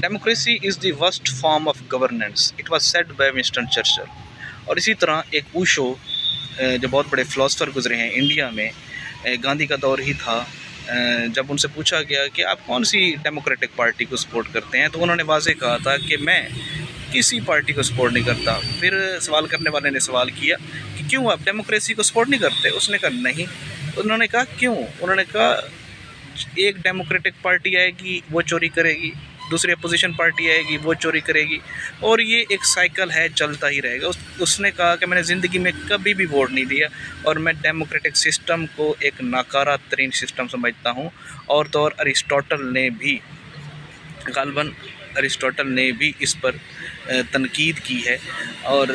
Democracy is the worst form of governance, it was said bye Winston Churchill. और इसी तरह एक ऊशो जो बहुत बड़े फ़िलासफ़र गुजरे हैं इंडिया में, गांधी का दौर ही था, जब उनसे पूछा गया कि आप कौन सी डेमोक्रेटिक पार्टी को सपोर्ट करते हैं, तो उन्होंने वाज़ेह कहा था कि मैं किसी पार्टी को सपोर्ट नहीं करता। फिर सवाल करने वाले ने सवाल किया कि क्यों आप डेमोक्रेसी को सपोर्ट नहीं करते? उसने कहा नहीं। उन्होंने कहा क्यों? उन्होंने कहा एक डेमोक्रेटिक पार्टी आएगी वो चोरी करेगी, दूसरी अपोजिशन पार्टी आएगी वो चोरी करेगी, और ये एक साइकिल है, चलता ही रहेगा। उसने कहा कि मैंने ज़िंदगी में कभी भी वोट नहीं दिया और मैं डेमोक्रेटिक सिस्टम को एक नाकारा तरीन सिस्टम समझता हूँ। और तो और अरिस्टोटल ने भी, गालिबन अरिस्टोटल ने भी इस पर तनकीद की है। और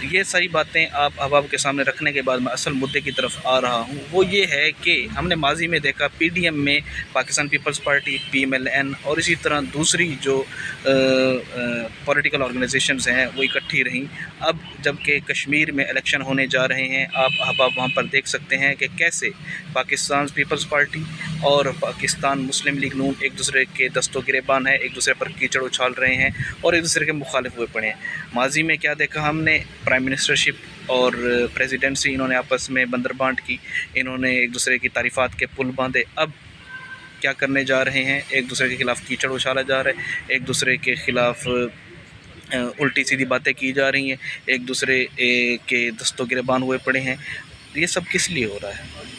ये सारी बातें आप अहबाब के सामने रखने के बाद मैं असल मुद्दे की तरफ आ रहा हूँ। वो ये है कि हमने माजी में देखा पीडीएम में पाकिस्तान पीपल्स पार्टी, पीएमएलएन और इसी तरह दूसरी जो पॉलिटिकल ऑर्गेनाइजेशंस हैं वो इकट्ठी रहीं। अब जबकि कश्मीर में इलेक्शन होने जा रहे हैं, आप अहबाब वहाँ पर देख सकते हैं कि कैसे पाकिस्तान पीपल्स पार्टी और पाकिस्तान मुस्लिम लीग नून एक दूसरे के दस्तों गिरेबान है, एक दूसरे पर कीचड़ उछाल रहे हैं और एक दूसरे के मुखालिफ हुए पड़े हैं। माजी में क्या देखा हमने, प्राइम मिनिस्टरशिप और प्रेसिडेंसी इन्होंने आपस में बंदरबांट की, इन्होंने एक दूसरे की तारीफ़ात के पुल बांधे। अब क्या करने जा रहे हैं, एक दूसरे के ख़िलाफ़ कीचड़ उछाला जा रहा है, एक दूसरे के ख़िलाफ़ उल्टी सीधी बातें की जा रही हैं, एक दूसरे के दस्तों गिरेबान हुए पड़े हैं। ये सब किस लिए हो रहा है?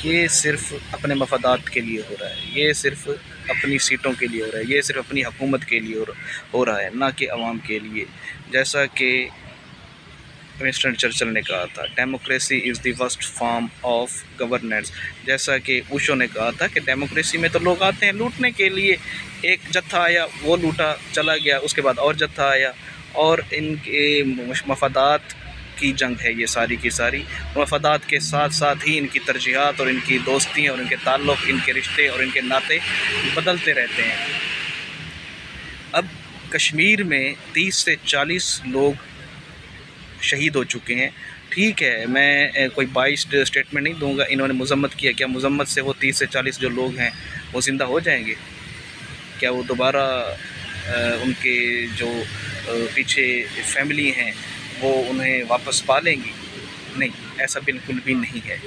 ये सिर्फ़ अपने मफादात के लिए हो रहा है, ये सिर्फ़ अपनी सीटों के लिए हो रहा है, ये सिर्फ़ अपनी हुकूमत के लिए हो रहा है, ना कि अवाम के लिए। जैसा कि विंस्टन चर्चिल ने कहा था, democracy is the worst form of governance. जैसा कि ऊशो ने कहा था कि डेमोक्रेसी में तो लोग आते हैं लूटने के लिए, एक जत्था आया वो लूटा चला गया, उसके बाद और जत्था आया, और इनके मफादात की जंग है ये सारी की सारी। मफादात के साथ साथ ही इनकी तरजीहात और इनकी दोस्तियाँ और इनके ताल्लुक़, इनके रिश्ते और इनके नाते बदलते रहते हैं। अब कश्मीर में 30 से 40 लोग शहीद हो चुके हैं। ठीक है, मैं कोई बाइस्ड स्टेटमेंट नहीं दूंगा, इन्होंने मजम्मत किया, क्या मजम्मत से वो 30 से 40 जो लोग हैं वो ज़िंदा हो जाएंगे? क्या वो दोबारा उनके जो पीछे फैमिली हैं वो उन्हें वापस पा लेंगी? नहीं, ऐसा बिल्कुल भी नहीं है,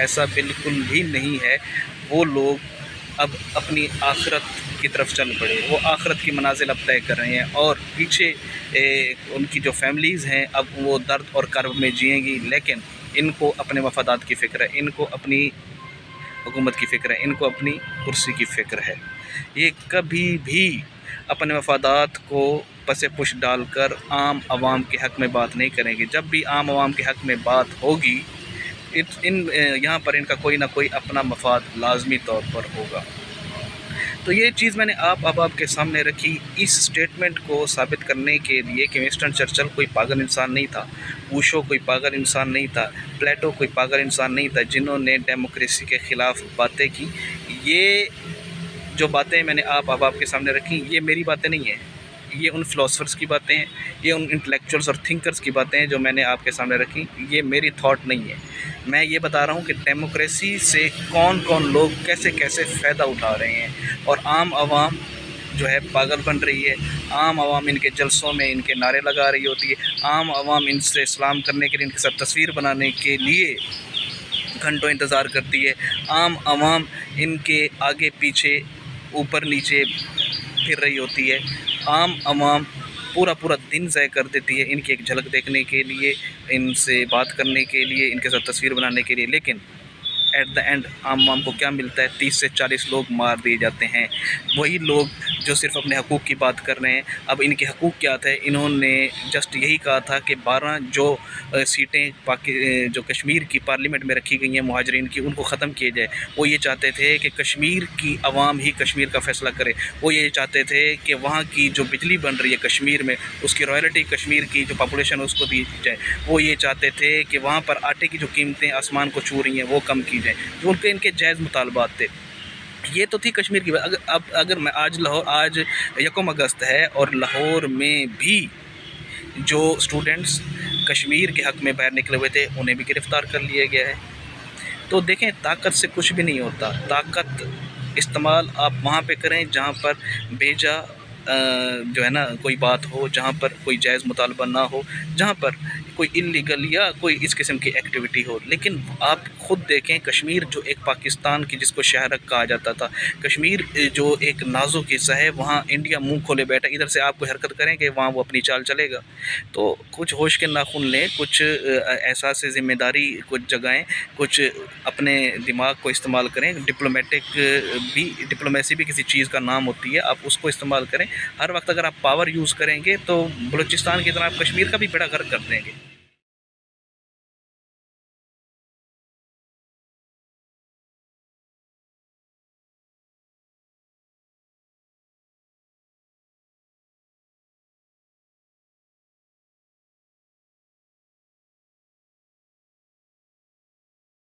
ऐसा बिल्कुल भी नहीं है। वो लोग अब अपनी आखिरत की तरफ चल पड़े, वो आखिरत की मनाजिल अब तय कर रहे हैं और पीछे उनकी जो फैमिलीज़ हैं अब वो दर्द और कर्ब में जिएंगी। लेकिन इनको अपने मफादात की फ़िक्र है, इनको अपनी हुकूमत की फ़िक्र है, इनको अपनी कुर्सी की फ़िक्र है। ये कभी भी अपने मफादात को पसे पुश डालकर आम आवाम के हक़ में बात नहीं करेंगे। जब भी आम आवाम के हक़ में बात होगी, यहाँ पर इनका कोई ना कोई अपना मफाद लाजमी तौर पर होगा। तो ये चीज़ मैंने आप अहबाब के सामने रखी इस स्टेटमेंट को साबित करने के लिए कि विंस्टन चर्चिल कोई पागल इंसान नहीं था, ऊशो कोई पागल इंसान नहीं था, प्लेटो कोई पागल इंसान नहीं था जिन्होंने डेमोक्रेसी के ख़िलाफ़ बातें की। ये जो बातें मैंने आप अहबाब के सामने रखी, ये मेरी बातें नहीं हैं, ये उन फ़िलासफ़र्स की बातें हैं, ये उन इंटेलेक्चुअल्स और थिंकर्स की बातें हैं जो मैंने आपके सामने रखी। ये मेरी थॉट नहीं है। मैं ये बता रहा हूँ कि डेमोक्रेसी से कौन कौन लोग कैसे कैसे फ़ायदा उठा रहे हैं और आम आवाम जो है पागल बन रही है। आम आवाम इनके जलसों में इनके नारे लगा रही होती है, आम आवाम इनसे सलाम करने के लिए, इनके साथ तस्वीर बनाने के लिए घंटों इंतज़ार करती है। आम आवाम इनके आगे पीछे ऊपर नीचे फिर रही होती है। आम आवाम पूरा दिन ज़ाय कर देती है इनकी एक झलक देखने के लिए, इनसे बात करने के लिए, इनके साथ तस्वीर बनाने के लिए। लेकिन एट द एंड आम आवाम को क्या मिलता है? 30 से 40 लोग मार दिए जाते हैं। वही लोग जो सिर्फ अपने हकूक़ की बात कर रहे हैं। अब इनके हकूक़ क्या थे? इन्होंने जस्ट यही कहा था कि 12 जो सीटें जो कश्मीर की पार्लियामेंट में रखी गई हैं मुहाजिरीन की, उनको ख़त्म किए जाए। वो ये चाहते थे कि कश्मीर की आवाम ही कश्मीर का फ़ैसला करे। वो ये चाहते थे कि वहाँ की जो बिजली बन रही है कश्मीर में, उसकी रॉयल्टी कश्मीर की जो पॉपुलेशन है उसको दी जाए। वो ये चाहते थे कि वहाँ पर आटे की जो कीमतें आसमान को छू रही हैं वो कम की जाए। जो उनके इनके जायज़ मुतालबात थे। ये तो थी कश्मीर की बात। अगर मैं आज 1 अगस्त है और लाहौर में भी जो स्टूडेंट्स कश्मीर के हक़ में बाहर निकले हुए थे उन्हें भी गिरफ़्तार कर लिया गया है। तो देखें, ताकत से कुछ भी नहीं होता। ताकत इस्तेमाल आप वहाँ पे करें जहाँ पर बेजा जो है ना कोई बात हो, जहाँ पर कोई जायज़ मुतालबा ना हो, जहाँ पर कोई इल्लीगल या कोई इस किस्म की एक्टिविटी हो। लेकिन आप खुद देखें, कश्मीर जो एक पाकिस्तान की जिसको शहर कहा जाता था, कश्मीर जो एक नाजुक हिस्सा है, वहाँ इंडिया मुंह खोले बैठा, इधर से आप कोई हरकत करेंगे वहाँ वो अपनी चाल चलेगा। तो कुछ होश के नाखून लें, कुछ एहसास ज़िम्मेदारी कुछ जगाएं, कुछ अपने दिमाग को इस्तेमाल करें। डिप्लोमेसी भी किसी चीज़ का नाम होती है, आप उसको इस्तेमाल करें। हर वक्त अगर आप पावर यूज़ करेंगे तो बलूचिस्तान की तरह आप कश्मीर का भी बेड़ा गर्क कर देंगे।